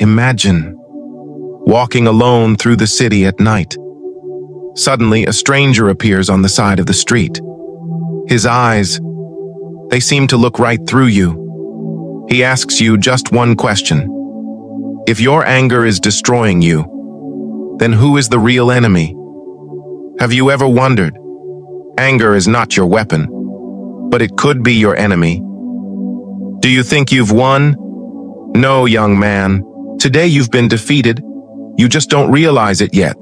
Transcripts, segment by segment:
Imagine walking alone through the city at night. Suddenly, a stranger appears on the side of the street. His eyes, they seem to look right through you. He asks you just one question. If your anger is destroying you, then who is the real enemy? Have you ever wondered? Anger is not your weapon, but it could be your enemy. Do you think you've won? No, young man. Today you've been defeated. You just don't realize it yet.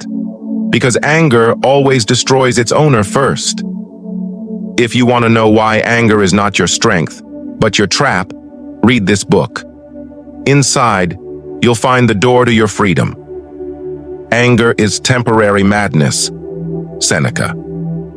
Because anger always destroys its owner first. If you want to know why anger is not your strength, but your trap, read this book. Inside, you'll find the door to your freedom. Anger is temporary madness. Seneca.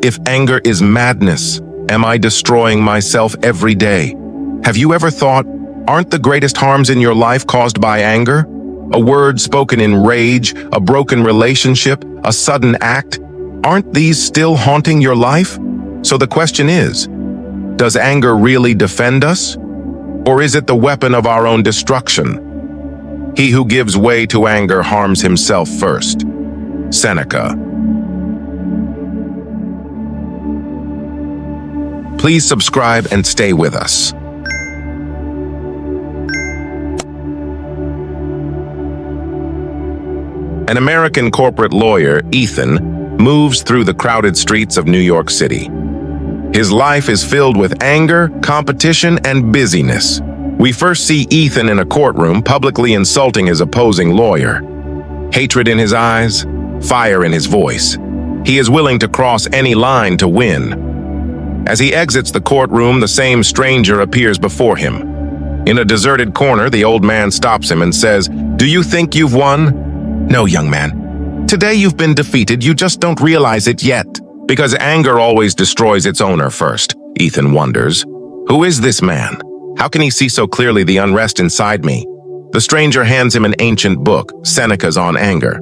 If anger is madness, am I destroying myself every day? Have you ever thought, aren't the greatest harms in your life caused by anger? A word spoken in rage, a broken relationship, a sudden act, aren't these still haunting your life? So the question is, does anger really defend us? Or is it the weapon of our own destruction? He who gives way to anger harms himself first. Seneca. Please subscribe and stay with us. An American corporate lawyer, Ethan, moves through the crowded streets of New York City. His life is filled with anger, competition, and busyness. We first see Ethan in a courtroom publicly insulting his opposing lawyer. Hatred in his eyes, fire in his voice. He is willing to cross any line to win. As he exits the courtroom, the same stranger appears before him. In a deserted corner, the old man stops him and says, "Do you think you've won?" No, young man. Today you've been defeated, you just don't realize it yet. Because anger always destroys its owner first, Ethan wonders. Who is this man? How can he see so clearly the unrest inside me? The stranger hands him an ancient book, Seneca's On Anger.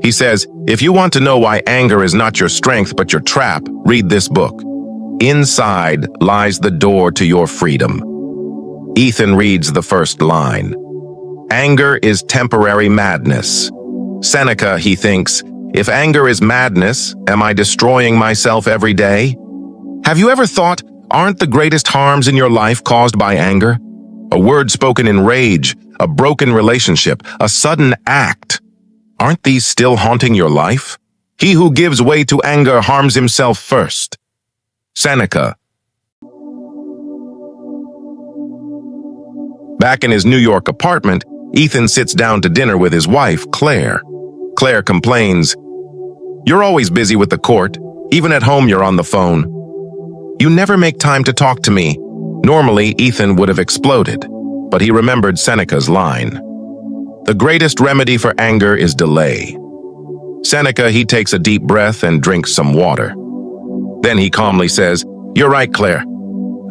He says, if you want to know why anger is not your strength but your trap, read this book. Inside lies the door to your freedom. Ethan reads the first line. Anger is temporary madness. Seneca, he thinks, if anger is madness, am I destroying myself every day? Have you ever thought, aren't the greatest harms in your life caused by anger? A word spoken in rage, a broken relationship, a sudden act. Aren't these still haunting your life? He who gives way to anger harms himself first. Seneca. Back in his New York apartment, Ethan sits down to dinner with his wife, Claire. Claire complains, "You're always busy with the court. Even at home, you're on the phone. You never make time to talk to me." Normally, Ethan would have exploded, but he remembered Seneca's line. The greatest remedy for anger is delay. Seneca, he takes a deep breath and drinks some water. Then he calmly says, "You're right, Claire.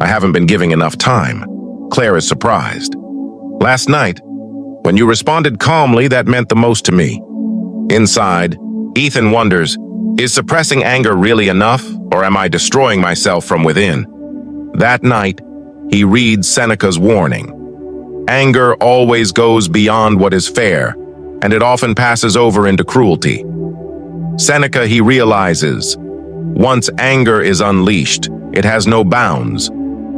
I haven't been giving enough time." Claire is surprised. "Last night, when you responded calmly, that meant the most to me." Inside, Ethan wonders, is suppressing anger really enough, or am I destroying myself from within? That night, he reads Seneca's warning. Anger always goes beyond what is fair, and it often passes over into cruelty. Seneca, he realizes, once anger is unleashed, it has no bounds.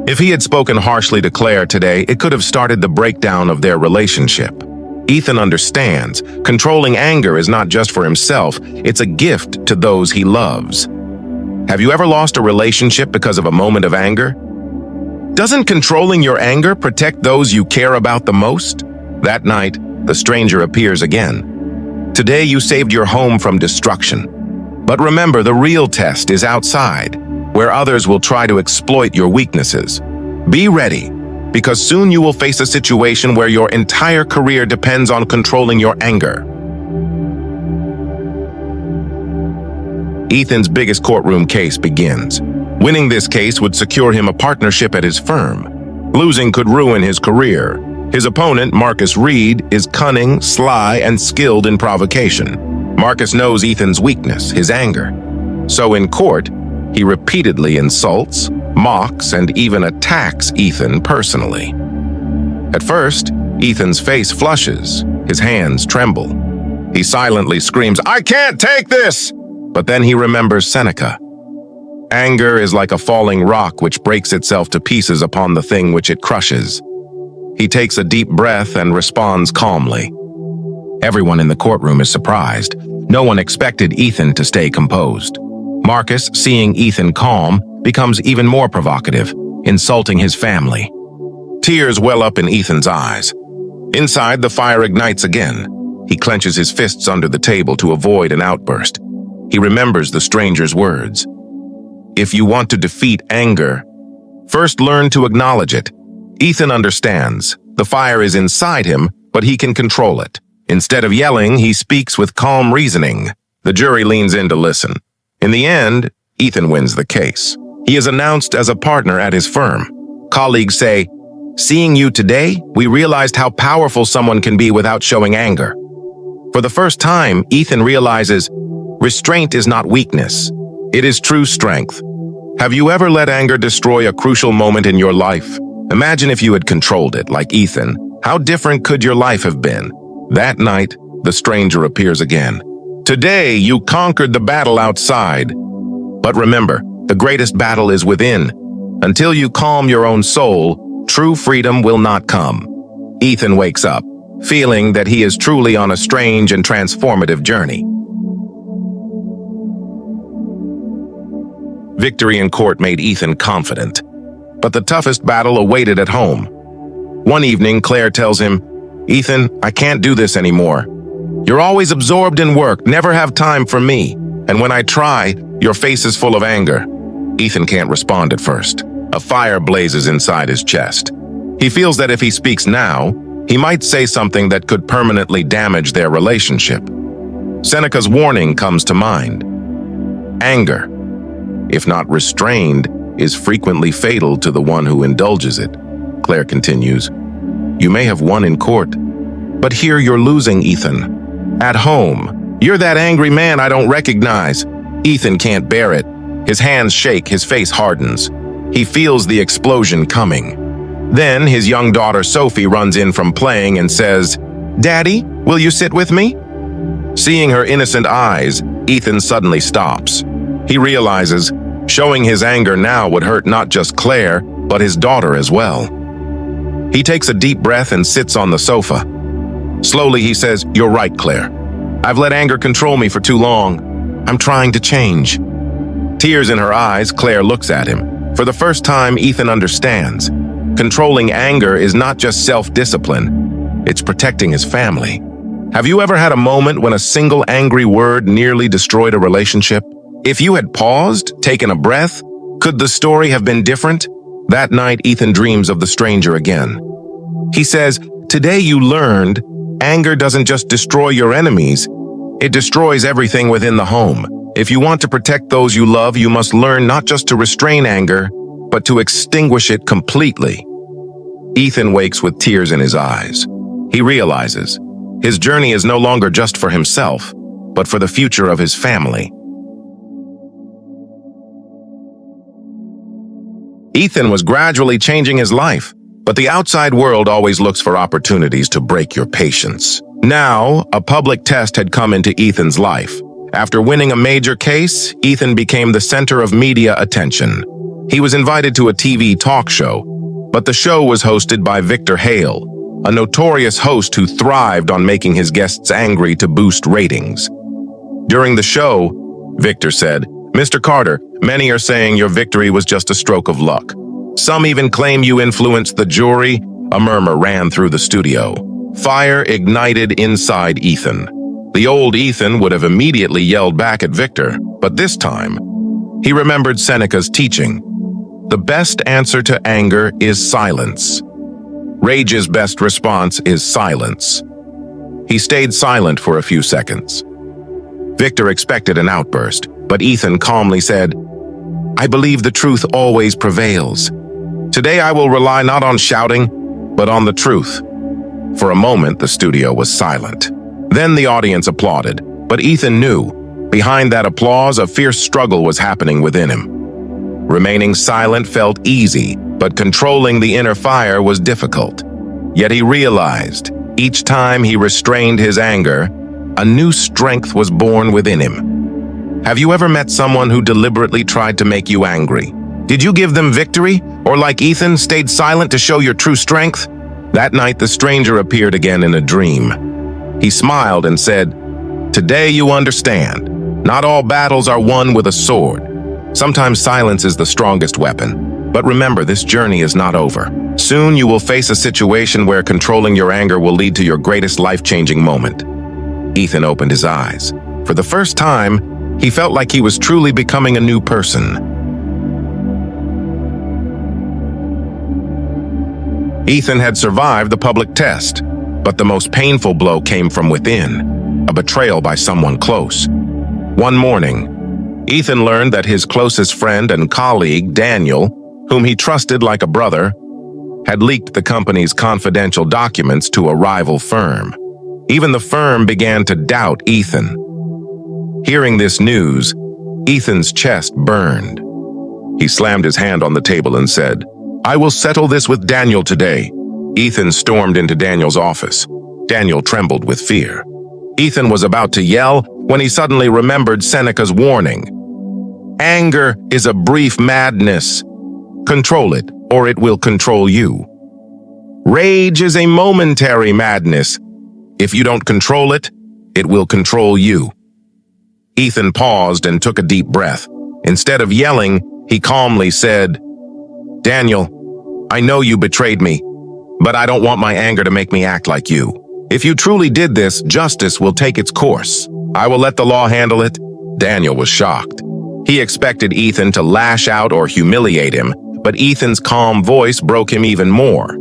If he had spoken harshly to Claire today, it could have started the breakdown of their relationship. Ethan understands, controlling anger is not just for himself, it's a gift to those he loves. Have you ever lost a relationship because of a moment of anger? Doesn't controlling your anger protect those you care about the most? That night, the stranger appears again. Today you saved your home from destruction. But remember, the real test is outside, where others will try to exploit your weaknesses. Be ready, because soon you will face a situation where your entire career depends on controlling your anger. Ethan's biggest courtroom case begins. Winning this case would secure him a partnership at his firm. Losing could ruin his career. His opponent, Marcus Reed, is cunning, sly, and skilled in provocation. Marcus knows Ethan's weakness, his anger. So in court, he repeatedly insults, mocks, and even attacks Ethan personally. At first, Ethan's face flushes, his hands tremble. He silently screams, "I can't take this!" But then he remembers Seneca. Anger is like a falling rock which breaks itself to pieces upon the thing which it crushes. He takes a deep breath and responds calmly. Everyone in the courtroom is surprised. No one expected Ethan to stay composed. Marcus, seeing Ethan calm, becomes even more provocative, insulting his family. Tears well up in Ethan's eyes. Inside, the fire ignites again. He clenches his fists under the table to avoid an outburst. He remembers the stranger's words. If you want to defeat anger, first learn to acknowledge it. Ethan understands. The fire is inside him, but he can control it. Instead of yelling, he speaks with calm reasoning. The jury leans in to listen. In the end, Ethan wins the case. He is announced as a partner at his firm. Colleagues say, "Seeing you today, we realized how powerful someone can be without showing anger." For the first time, Ethan realizes restraint is not weakness. It is true strength. Have you ever let anger destroy a crucial moment in your life? Imagine if you had controlled it, like Ethan. How different could your life have been? That night, the stranger appears again. Today, you conquered the battle outside. But remember, the greatest battle is within. Until you calm your own soul, true freedom will not come. Ethan wakes up, feeling that he is truly on a strange and transformative journey. Victory in court made Ethan confident, but the toughest battle awaited at home. One evening, Claire tells him, "Ethan, I can't do this anymore. You're always absorbed in work, never have time for me. And when I try, your face is full of anger." Ethan can't respond at first. A fire blazes inside his chest. He feels that if he speaks now, he might say something that could permanently damage their relationship. Seneca's warning comes to mind. Anger, if not restrained, is frequently fatal to the one who indulges it. Claire continues, "You may have won in court, but here you're losing, Ethan. At home, you're that angry man I don't recognize." Ethan can't bear it. His hands shake, his face hardens. He feels the explosion coming. Then his young daughter Sophie runs in from playing and says, "Daddy, will you sit with me?" Seeing her innocent eyes, Ethan suddenly stops. He realizes showing his anger now would hurt not just Claire, but his daughter as well. He takes a deep breath and sits on the sofa. Slowly he says, "You're right, Claire. I've let anger control me for too long. I'm trying to change." Tears in her eyes, Claire looks at him. For the first time, Ethan understands. Controlling anger is not just self-discipline, it's protecting his family. Have you ever had a moment when a single angry word nearly destroyed a relationship? If you had paused, taken a breath, could the story have been different? That night, Ethan dreams of the stranger again. He says, "Today you learned anger doesn't just destroy your enemies, it destroys everything within the home. If you want to protect those you love, you must learn not just to restrain anger, but to extinguish it completely." Ethan wakes with tears in his eyes. He realizes his journey is no longer just for himself, but for the future of his family. Ethan was gradually changing his life, but the outside world always looks for opportunities to break your patience. Now, a public test had come into Ethan's life. After winning a major case, Ethan became the center of media attention. He was invited to a TV talk show, but the show was hosted by Victor Hale, a notorious host who thrived on making his guests angry to boost ratings. During the show, Victor said, "Mr. Carter, many are saying your victory was just a stroke of luck. Some even claim you influenced the jury." A murmur ran through the studio. Fire ignited inside Ethan. The old Ethan would have immediately yelled back at Victor, but this time, he remembered Seneca's teaching. The best answer to anger is silence. Rage's best response is silence. He stayed silent for a few seconds. Victor expected an outburst, but Ethan calmly said, "I believe the truth always prevails. Today I will rely not on shouting, but on the truth." For a moment, the studio was silent. Then the audience applauded, but Ethan knew, behind that applause, a fierce struggle was happening within him. Remaining silent felt easy, but controlling the inner fire was difficult. Yet he realized, each time he restrained his anger, a new strength was born within him. Have you ever met someone who deliberately tried to make you angry? Did you give them victory, or like Ethan, stayed silent to show your true strength? That night, the stranger appeared again in a dream. He smiled and said, "Today you understand. Not all battles are won with a sword. Sometimes silence is the strongest weapon. But remember, this journey is not over. Soon you will face a situation where controlling your anger will lead to your greatest life-changing moment." Ethan opened his eyes. For the first time, he felt like he was truly becoming a new person. Ethan had survived the public test, but the most painful blow came from within, a betrayal by someone close. One morning, Ethan learned that his closest friend and colleague, Daniel, whom he trusted like a brother, had leaked the company's confidential documents to a rival firm. Even the firm began to doubt Ethan. Hearing this news, Ethan's chest burned. He slammed his hand on the table and said, "I will settle this with Daniel today." Ethan stormed into Daniel's office. Daniel trembled with fear. Ethan was about to yell when he suddenly remembered Seneca's warning. Anger is a brief madness. Control it, or it will control you. Rage is a momentary madness. If you don't control it, it will control you. Ethan paused and took a deep breath. Instead of yelling, he calmly said, "Daniel, I know you betrayed me, but I don't want my anger to make me act like you. If you truly did this, justice will take its course. I will let the law handle it." Daniel was shocked. He expected Ethan to lash out or humiliate him, but Ethan's calm voice broke him even more.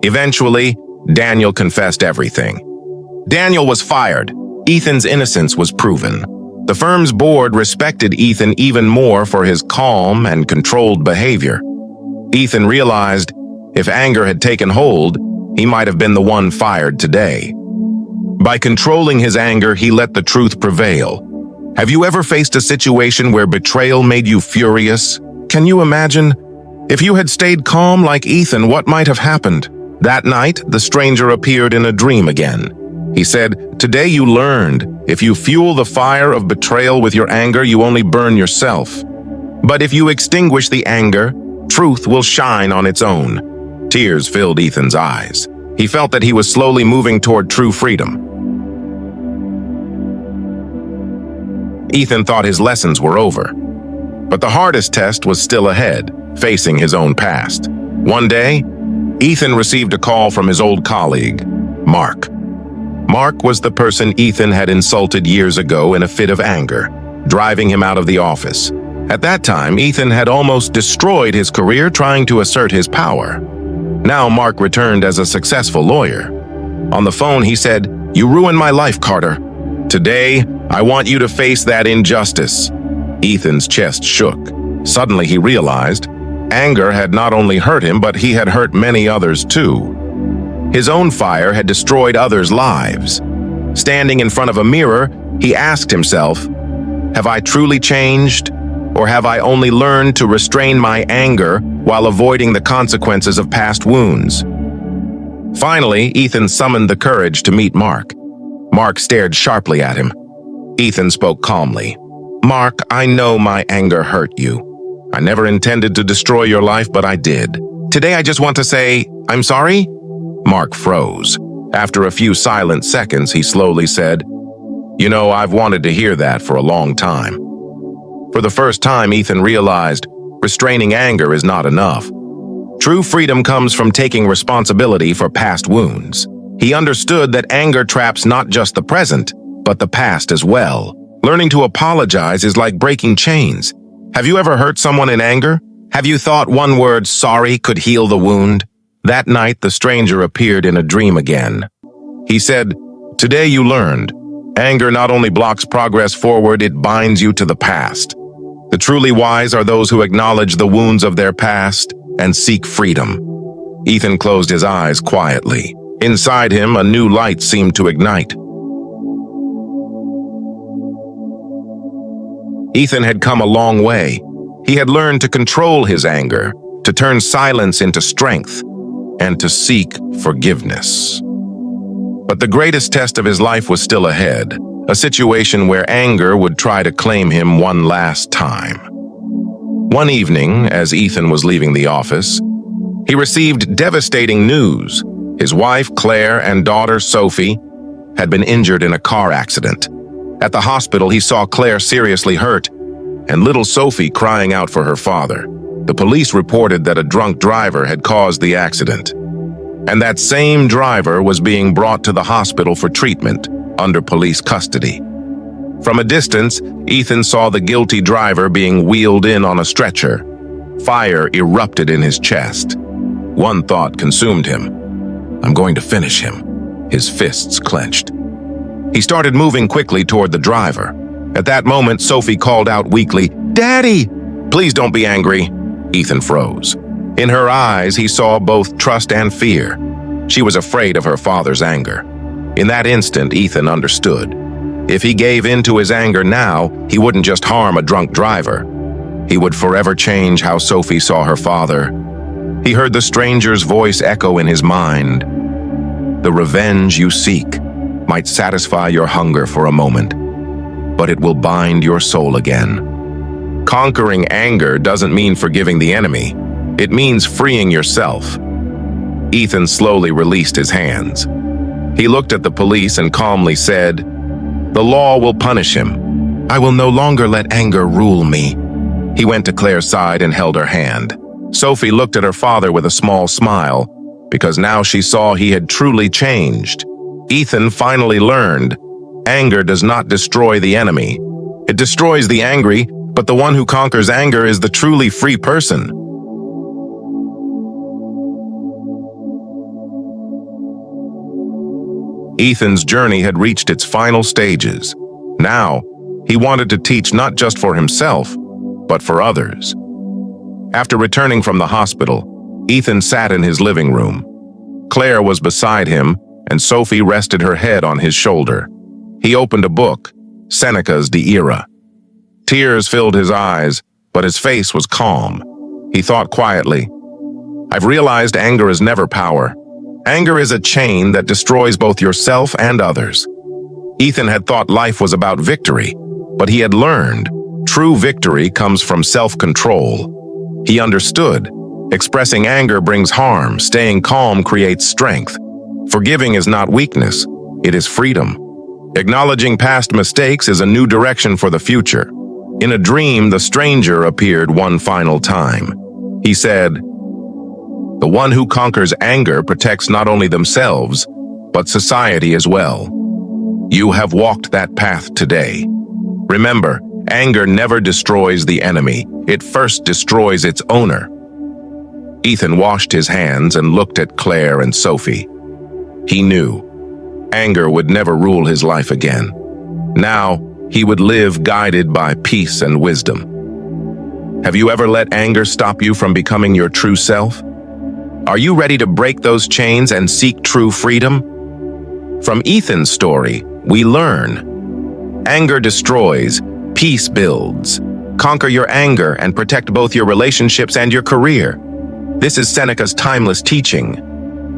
Eventually, Daniel confessed everything. Daniel was fired. Ethan's innocence was proven. The firm's board respected Ethan even more for his calm and controlled behavior. Ethan realized if anger had taken hold, he might have been the one fired today. By controlling his anger, he let the truth prevail. Have you ever faced a situation where betrayal made you furious? Can you imagine? If you had stayed calm like Ethan, what might have happened? That night, the stranger appeared in a dream again. He said, "Today you learned, if you fuel the fire of betrayal with your anger, you only burn yourself. But if you extinguish the anger, truth will shine on its own." Tears filled Ethan's eyes. He felt that he was slowly moving toward true freedom. Ethan thought his lessons were over. But the hardest test was still ahead, facing his own past. One day, Ethan received a call from his old colleague, Mark. Mark was the person Ethan had insulted years ago in a fit of anger, driving him out of the office. At that time, Ethan had almost destroyed his career trying to assert his power. Now Mark returned as a successful lawyer. On the phone, he said, "You ruined my life, Carter. Today, I want you to face that injustice." Ethan's chest shook. Suddenly he realized anger had not only hurt him, but he had hurt many others too. His own fire had destroyed others' lives. Standing in front of a mirror, he asked himself, "Have I truly changed? Or have I only learned to restrain my anger while avoiding the consequences of past wounds?" Finally, Ethan summoned the courage to meet Mark. Mark stared sharply at him. Ethan spoke calmly. "Mark, I know my anger hurt you. I never intended to destroy your life, but I did. Today I just want to say, I'm sorry." Mark froze. After a few silent seconds, he slowly said, "You know, I've wanted to hear that for a long time." For the first time, Ethan realized restraining anger is not enough. True freedom comes from taking responsibility for past wounds. He understood that anger traps not just the present, but the past as well. Learning to apologize is like breaking chains. Have you ever hurt someone in anger? Have you thought one word, sorry, could heal the wound? That night, the stranger appeared in a dream again. He said, "Today you learned. Anger not only blocks progress forward, it binds you to the past. The truly wise are those who acknowledge the wounds of their past and seek freedom." Ethan closed his eyes quietly. Inside him, a new light seemed to ignite. Ethan had come a long way. He had learned to control his anger, to turn silence into strength. and to seek forgiveness. But the greatest test of his life was still ahead, a situation where anger would try to claim him one last time. One evening, as Ethan was leaving the office, he received devastating news. His wife, Claire, and daughter, Sophie, had been injured in a car accident. At the hospital, he saw Claire seriously hurt, and little Sophie crying out for her father. The police reported that a drunk driver had caused the accident, and that same driver was being brought to the hospital for treatment under police custody. From a distance, Ethan saw the guilty driver being wheeled in on a stretcher. Fire erupted in his chest. One thought consumed him. "I'm going to finish him." His fists clenched. He started moving quickly toward the driver. At that moment, Sophie called out weakly, "Daddy!" "Please don't be angry." Ethan froze. In her eyes, he saw both trust and fear. She was afraid of her father's anger. In that instant, Ethan understood. If he gave in to his anger now, he wouldn't just harm a drunk driver. He would forever change how Sophie saw her father. He heard the stranger's voice echo in his mind. "The revenge you seek might satisfy your hunger for a moment, but it will bind your soul again." Conquering anger doesn't mean forgiving the enemy. It means freeing yourself. Ethan slowly released his hands. He looked at the police and calmly said, "The law will punish him. I will no longer let anger rule me." He went to Claire's side and held her hand. Sophie looked at her father with a small smile, because now she saw he had truly changed. Ethan finally learned, anger does not destroy the enemy. It destroys the angry, but the one who conquers anger is the truly free person. Ethan's journey had reached its final stages. Now, he wanted to teach not just for himself, but for others. After returning from the hospital, Ethan sat in his living room. Claire was beside him, and Sophie rested her head on his shoulder. He opened a book, Seneca's De Ira. Tears filled his eyes, but his face was calm. He thought quietly, "I've realized anger is never power. Anger is a chain that destroys both yourself and others." Ethan had thought life was about victory, but he had learned true victory comes from self-control. He understood, expressing anger brings harm, staying calm creates strength. Forgiving is not weakness, it is freedom. Acknowledging past mistakes is a new direction for the future. In a dream, the stranger appeared one final time. He said, "The one who conquers anger protects not only themselves, but society as well. You have walked that path today. Remember, anger never destroys the enemy. It first destroys its owner." Ethan washed his hands and looked at Claire and Sophie. He knew anger would never rule his life again. Now, he would live guided by peace and wisdom. Have you ever let anger stop you from becoming your true self? Are you ready to break those chains and seek true freedom? From Ethan's story, we learn anger destroys, peace builds. Conquer your anger and protect both your relationships and your career. This is Seneca's timeless teaching.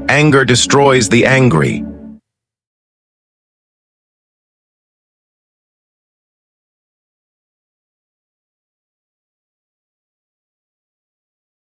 Anger destroys the angry,